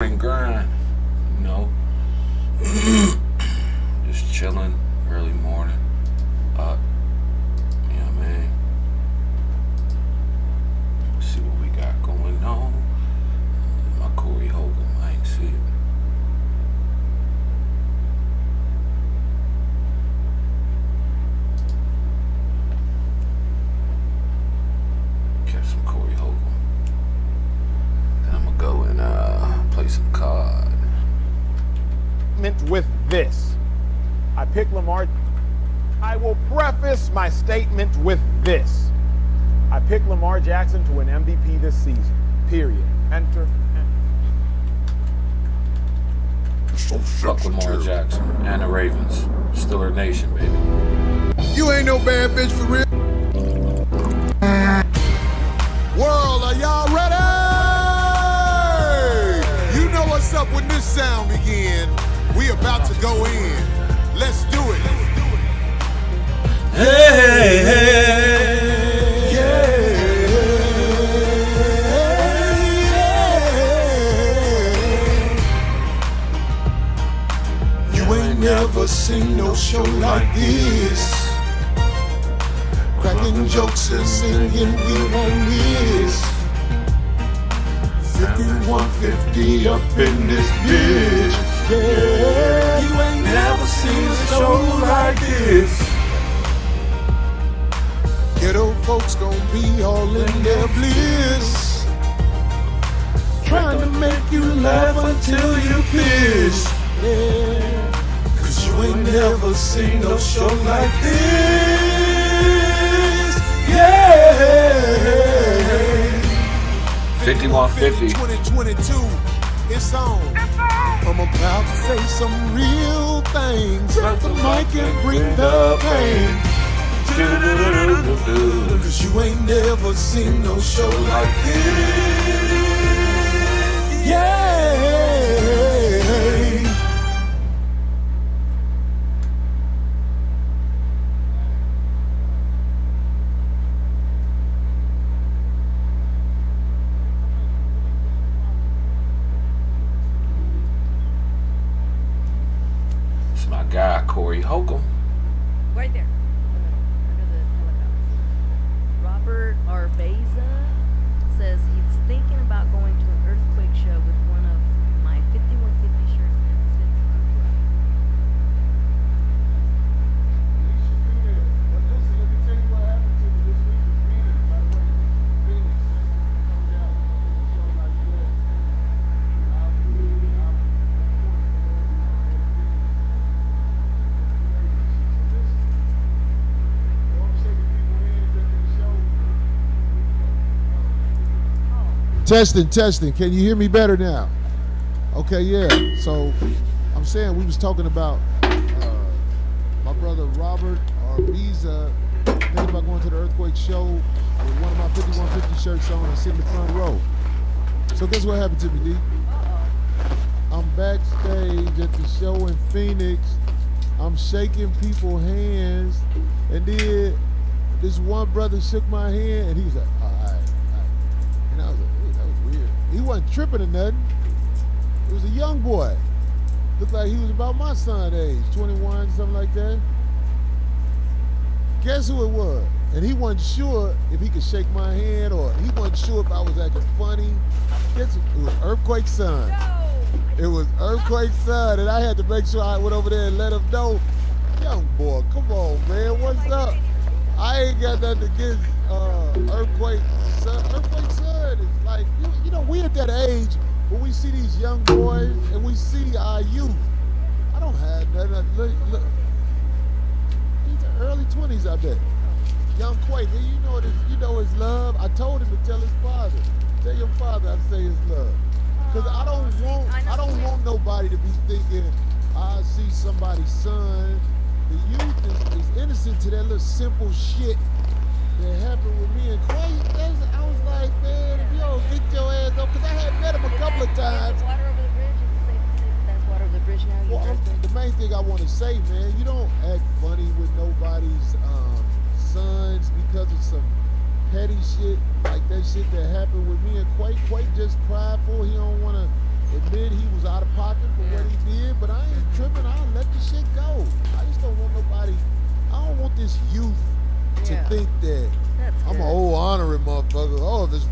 and grind, you know. Just chilling, early morning, up, you know what I mean? Let's see what we got going on. My Corey Hogan, I ain't see it. Catch some Corey Hogan. Then I'm gonna go and play some card. With this, I pick Lamar. I will preface my statement with this. I pick Lamar Jackson to win MVP this season. Period. Enter. Fuck Lamar Jackson and the Ravens. Steeler Nation, baby. You ain't no bad bitch for real. World, are y'all ready? You know what's up when this sound begin. We about to go in. Let's do it. Hey, hey, yeah. You ain't never seen no show like this. Cracking jokes and singing, we won't miss. 5150 up in this bitch. Yeah, you ain't never seen a show like this. Ghetto folks gon' be all in their bliss, trying to make you laugh until you piss. Yeah, 'cause you ain't never seen no show like this. Yeah. 5150. 2022, it's on. I'm about to say some real things. Let the mic and bring the pain. 'Cause you ain't never seen no show like this. Yeah. My guy, Corey Holcomb. Right there. Under the helicopter. Robert Arbeza says he's thinking about going to an earthquake show with one of my 5150 shirts and sit front row. Let me tell you what happened to me this week in Phoenix, by the way. Phoenix, come down. Show like that. Testing. Can you hear me better now? Okay, yeah. So I'm saying we was talking about my brother Robert Arbeza thinking about going to the earthquake show with one of my 5150 shirts on and sitting in the front row. So guess what happened to me, D? I'm backstage at the show in Phoenix. I'm shaking people's hands, and then this one brother shook my hand, and he was like, all right. And I was like, hey, that was weird. He wasn't tripping or nothing. It was a young boy. Looked like he was about my son's age, 21, something like that. Guess who it was? And he wasn't sure if he could shake my hand, or he wasn't sure if I was acting funny. Guess it was Earthquake Son. It was Earthquake Son, and I had to make sure I went over there and let him know, young boy, come on, man, what's up? I ain't got nothing against Earthquake Son. Earthquake Son is like, you know, we at that age when we see these young boys and we see our youth. I don't have nothing. Look. He's in early 20s, I bet. Young Quake, and you know his love. I told him to tell his father. Tell your father I say his love. Because I don't want nobody to be thinking I see somebody's son. The youth is innocent to that little simple shit that happened with me and Quake. I was like, man, if you don't get your ass up, because I had met him a couple of times. Water over the bridge. Is it safe to say that that's water over the bridge now? Well, the main thing I want to say, man, you don't act funny with nobody's sons because of some petty shit like that shit that happened with me and Quake. Quake just prideful. He don't want to admit he was out of pocket for what he did, but I ain't tripping. I'll let the shit go. I just don't want nobody. I don't want this youth to think that That's I'm good. an old honorary motherfucker. Oh, if it's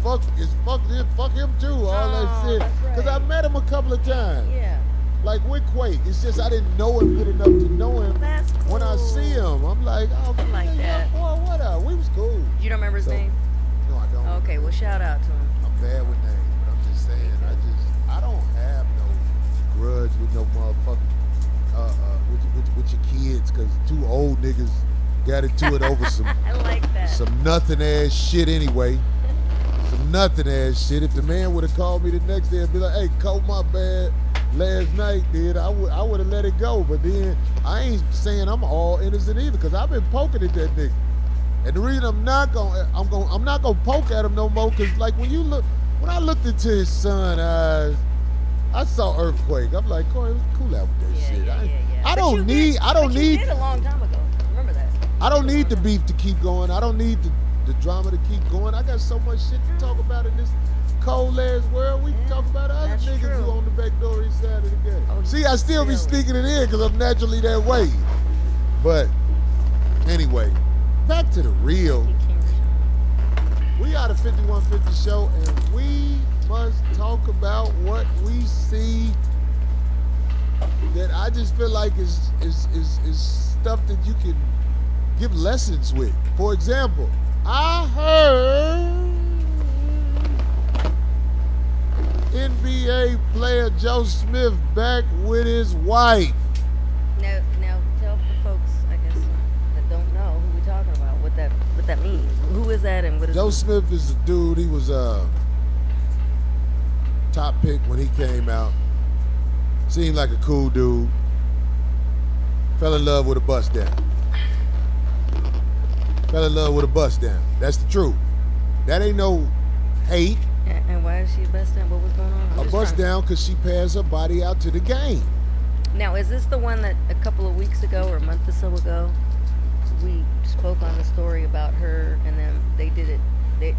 fuck him too. All that shit. that's right. Because I met him a couple of times. Yeah. Like with Quake, it's just I didn't know him good enough to know him. That's cool. When I see him, I'm like, oh, I like man, that. boy, what up? We was cool. You don't remember his So, name? No, I don't. Okay, well, shout out to him. I'm bad with names, but I'm just saying, I don't have no grudge with no motherfucking with your kids, because two old niggas got into it over some I like that. some nothing ass shit anyway. Some nothing ass shit. If the man would have called me the next day and be like, hey, Cole, my bad last night, dude, I would have let it go. But then I ain't saying I'm all innocent either, because I've been poking at that nigga. And the reason I'm not gonna poke at him no more, because like when I looked into his son's eyes, I saw earthquake. I'm like, Corey, cool out with that shit. I don't need You did a long time ago. Remember that? I don't need the beef to keep going. I don't need the drama to keep going. I got so much shit to talk about in this cold ass world. We can talk about other that's niggas true. who on the back door each side of the game. Oh, See, I still be really? sneaking it in because I'm naturally that way. But anyway, back to the real. We are the 5150 show, and we must talk about what we see that I just feel like is stuff that you can give lessons with. For example, I heard NBA player Joe Smith back with his wife. Now tell the folks, I guess, that don't know who we're talking about, what that means. Who is that and what is Joe it? Smith is a dude. He was a top pick when he came out. Seemed like a cool dude. Fell in love with a bust down. Fell in love with a bust down. That's the truth. That ain't no hate. And why is she a bust down? What was going on? I'm A just bust trying- down because she passed her body out to the game. Now, is this the one that a couple of weeks ago or a month or so ago, we spoke on the story about her, and then they did it. They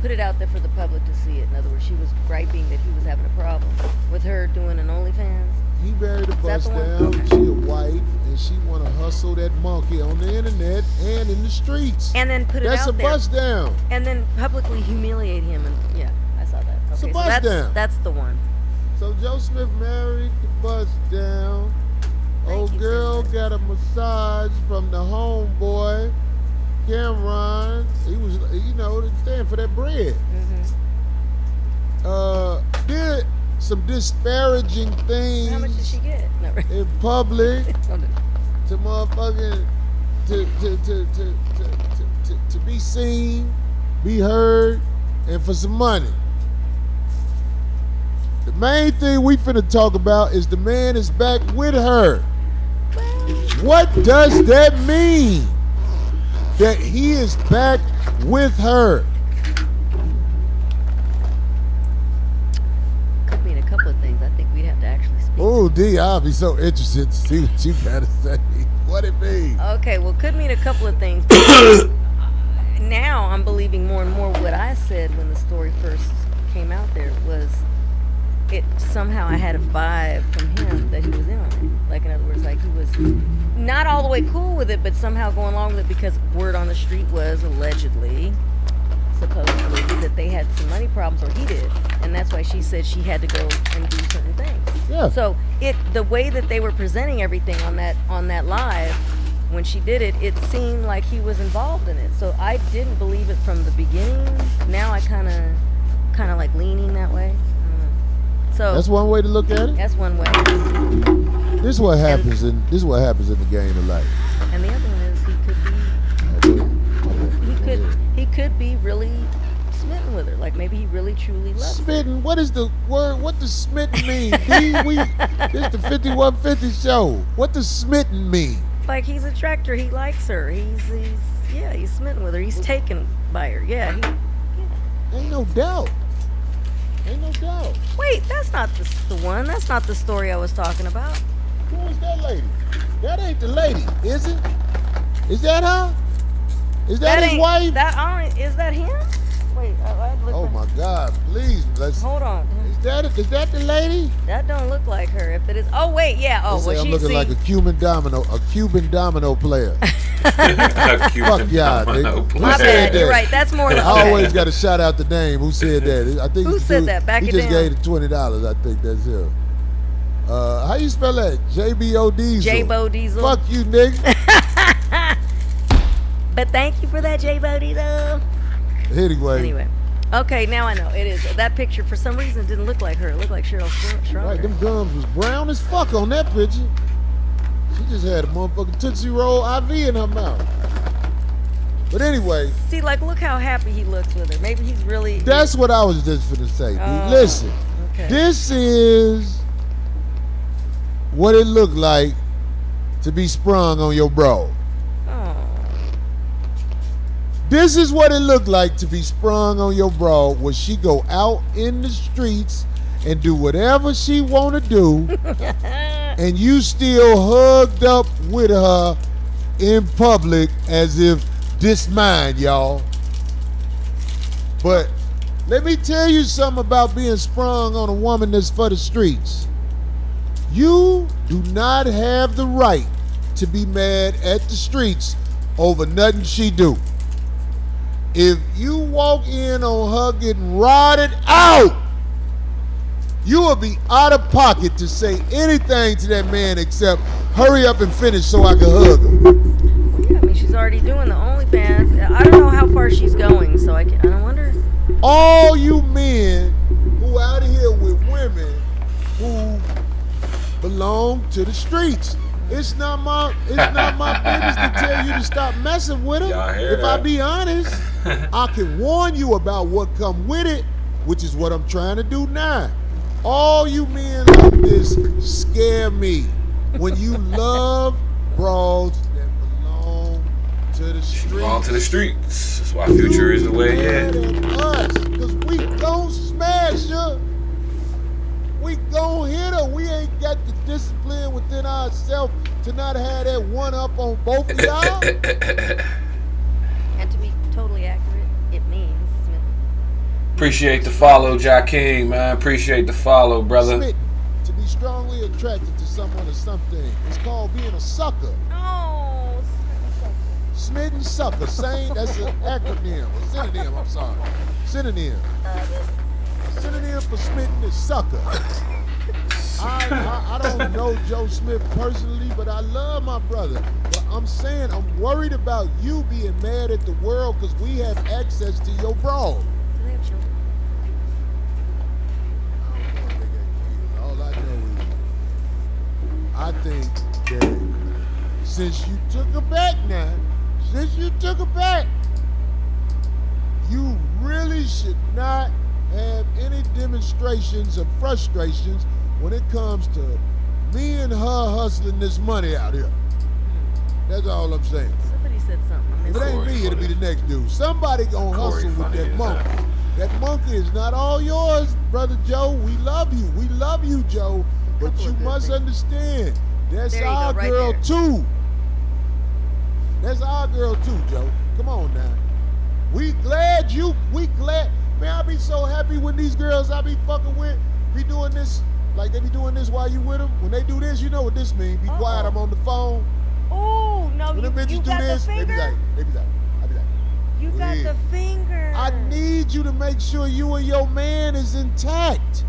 put it out there for the public to see it. In other words, she was griping that he was having a problem with her doing an OnlyFans. He married a Is that bust the one? down. Okay. She a wife, and she want to hustle that monkey on the internet and in the streets. And then put it That's out a there. bust down. And then publicly humiliate him. And yeah, I saw that. It's a Okay, bust so that's, down. that's the one. So Joe Smith married the bust down. Thank Old you, girl Smith. got a massage from the homeboy, Cameron. He was, staying for that bread. Mm-hmm. Did some disparaging things How much did she get? No, right. in public No, no. to motherfucking to be seen, be heard, and for some money. The main thing we finna talk about is the man is back with her. What does that mean? That he is back with her. Could mean a couple of things. I think we'd have to actually speak. Oh, D, I'll be so interested to see what you gotta say. What it means. Okay, well, could mean a couple of things. Now I'm believing more and more what I said when the story first came out there was it somehow I had a vibe from him that he was in on it. Like, in other words, like he was not all the way cool with it, but somehow going along with it because word on the street was allegedly, supposedly, that they had some money problems, or he did. And that's why she said she had to go and do certain things. Yeah. So the way that they were presenting everything on that live, when she did it, it seemed like he was involved in it. So I didn't believe it from the beginning. Now I kind of like leaning that way. I don't know. So That's one way to look at it. that's one way. This is what happens in the game of life. And the other one is he could be really smitten with her. Like maybe he really truly loves her. Smitten, what is the word? What does smitten mean? D, this the 5150 show. What does smitten mean? Like he's attracted her. He likes her. He's smitten with her. He's taken by her. Yeah. Ain't no doubt. Ain't no doubt. Wait, that's not the one. That's not the story I was talking about. Who is that lady? That ain't the lady, is it? Is that her? Is that his ain't- wife? Is that him? Wait, I looked Oh at- my God! Please, let's. Hold on. Is Is that the lady? That don't look like her. If it is, oh wait, yeah. Oh, They well, say I'm she looking see, like a Cuban domino player. A Cuban Fuck y'all, domino nigga. player. My Who said bad. that? You're right. That's more. I Okay. always got to shout out the name. Who said that? I think Who said that? Back he it just down. gave the $20. I think that's him. How you spell that? JBO Diesel. J-Bo Diesel. Fuck you, nigga. But thank you for that, J-Bo Diesel. Anyway. Okay, now I know. It is. That picture, for some reason, didn't look like her. It looked like Cheryl Stronger. Right, them gums was brown as fuck on that picture. She just had a motherfucking Tootsie Roll IV in her mouth. But anyway. See, like, look how happy he looks with her. Maybe he's really... That's what I was just finna say. Oh, Listen, okay. this is what it looked like to be sprung on your bro. Oh. This is what it looked like to be sprung on your bro when she go out in the streets and do whatever she want to do and you still hugged up with her in public as if this mine, y'all. But let me tell you something about being sprung on a woman that's for the streets. You do not have the right to be mad at the streets over nothing she do. If you walk in on her getting rotted out, you will be out of pocket to say anything to that man except hurry up and finish so I can hug her. Well, yeah, I mean, she's already doing the OnlyFans. I don't know how far she's going, so I don't wonder. All you men who out here with women who belong to the streets. It's not my business to tell you to stop messing with Y'all her. hear If I that? be honest, I can warn you about what come with it, which is what I'm trying to do now. All you men like this scare me when you love broads that belong to the streets. Belong to the streets. That's why Future is the way it is. Because we gon' smash her. We gon' hit her. We ain't got the discipline within ourselves to not have that one up on both of y'all. And to be totally accurate, it means Smith. Appreciate the follow, Jack King, man. Appreciate the follow, brother. Smitten, to be strongly attracted to someone or something. It's called being a sucker. Oh, Smitten sucker. Same, that's an acronym. A synonym, I'm sorry. Synonym. Synonym for smitten is sucker. I don't know Joe Smith personally, but I love my brother. But I'm saying I'm worried about you being mad at the world because we have access to your broad. do they have children? I don't know if they got kids. All I know is I think that since you took her back now, you really should not have any demonstrations of frustrations when it comes to me and her hustling this money out here. That's all I'm saying. Somebody said something. If it ain't me, it'll be the next dude. Somebody gonna Corey hustle with funny that as monkey. hell. That monkey is not all yours, Brother Joe. We love you. We love you, Joe. But Couple you of good must things. understand, that's There you our go, right girl there. too. That's our girl too, Joe. Come on now. We glad. Man, I be so happy when these girls I be fucking with be doing this, like they be doing this while you with them. When they do this, you know what this means. Be quiet, I'm on the phone. Oh, no, When you, them bitches you do got this, the they be finger? like, I be like, You go got ahead. the finger. I need you to make sure you and your man is intact.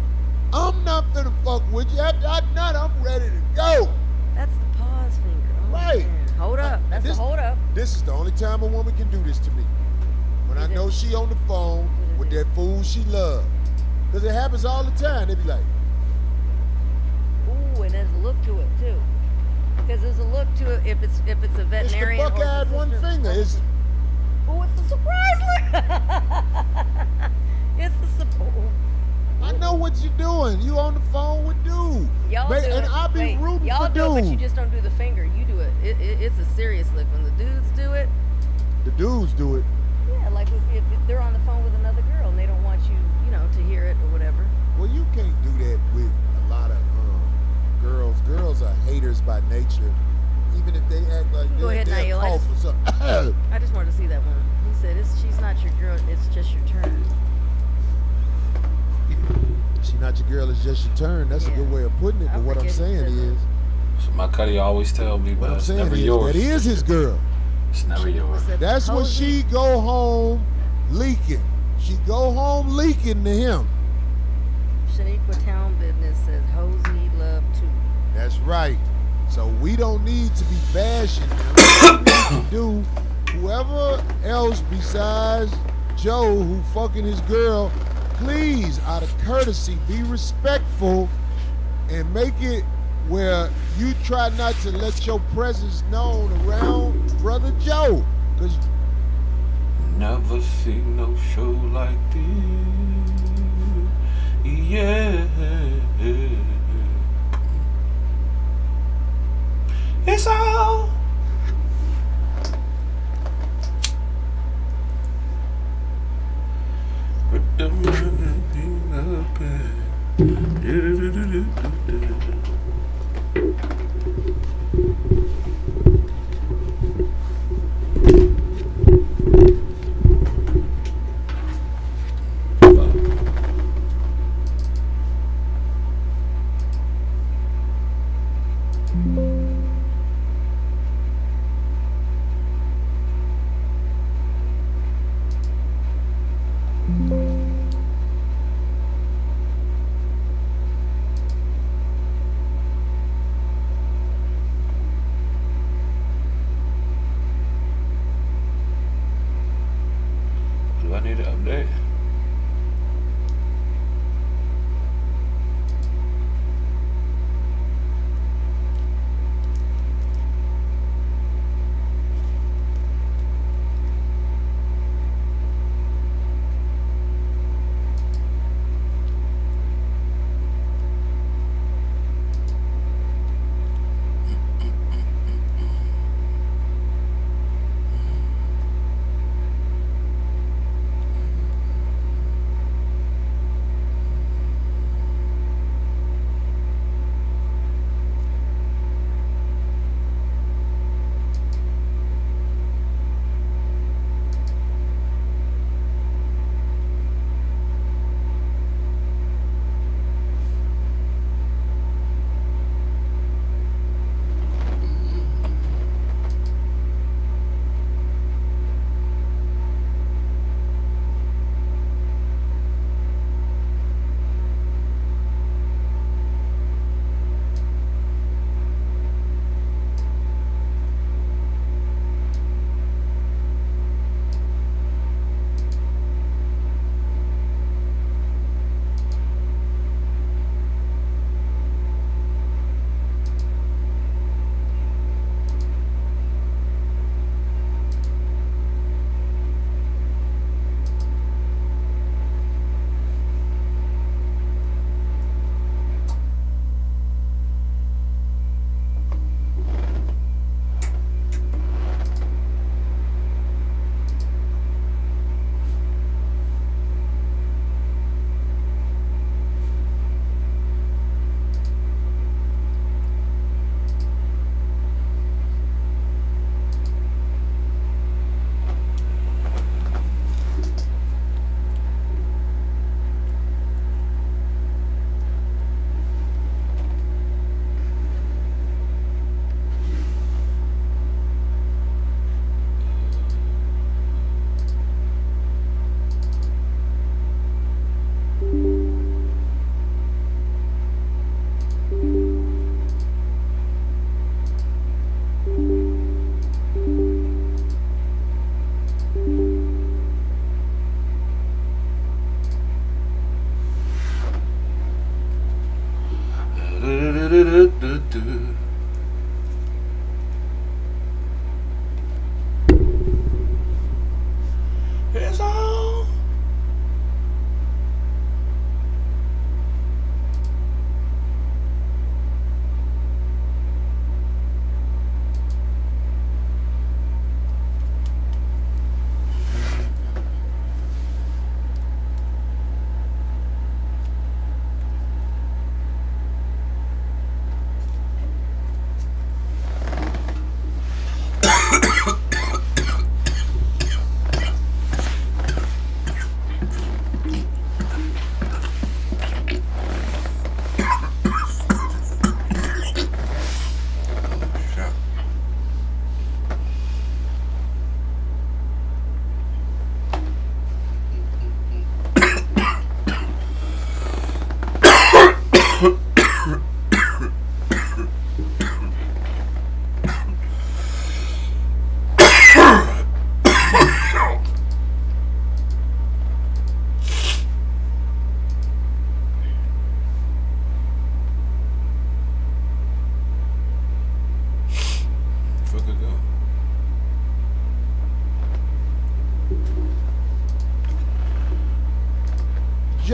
I'm not finna fuck with you. After I nut, I'm ready to go. That's the pause finger. Oh, Right. man. Hold up. That's This- the hold up. This is the only time a woman can do this to me. When I know she on the phone with that fool she love. Because it happens all the time. They be like, Ooh, and there's a look to it too. Because there's a look to it if it's a it's the veterinarian. or buck-eyed it's a one sister. finger. It's, Oh, it's the surprise look. It's the support. I know what you're doing. You on the phone with dude. Y'all Ba- do and it. I be Wait, rooting y'all for do it, but you dude. just don't do the finger. You do it. It's a serious look. When the dudes do it, The dudes do it. yeah, like if they're on the phone with another girl and they don't want you, to hear it or whatever. Well, you can't do that with a lot of girls. Girls are haters by nature. Even if they act like Go ahead, they'll Nail. I cough just- or something. I just wanted to see that one. He said, she's not your girl. It's just your turn. She not your girl, it's just your turn. That's a good way of putting it. But what I'm saying is, so my Cuddy always tell me, what but I'm it's saying never is yours. that is his girl. It's never yours. That's when she go home leaking. She go home leaking to him. Shaniqua Town Business says hoes need love too. That's right. So we don't need to be bashing them. What we need to do, whoever else besides Joe who fucking his girl, please, out of courtesy, be respectful and make it where you try not to let your presence known around Brother Joe. Because never seen no show like this. Yeah. It's all. Put the money up do I need to update?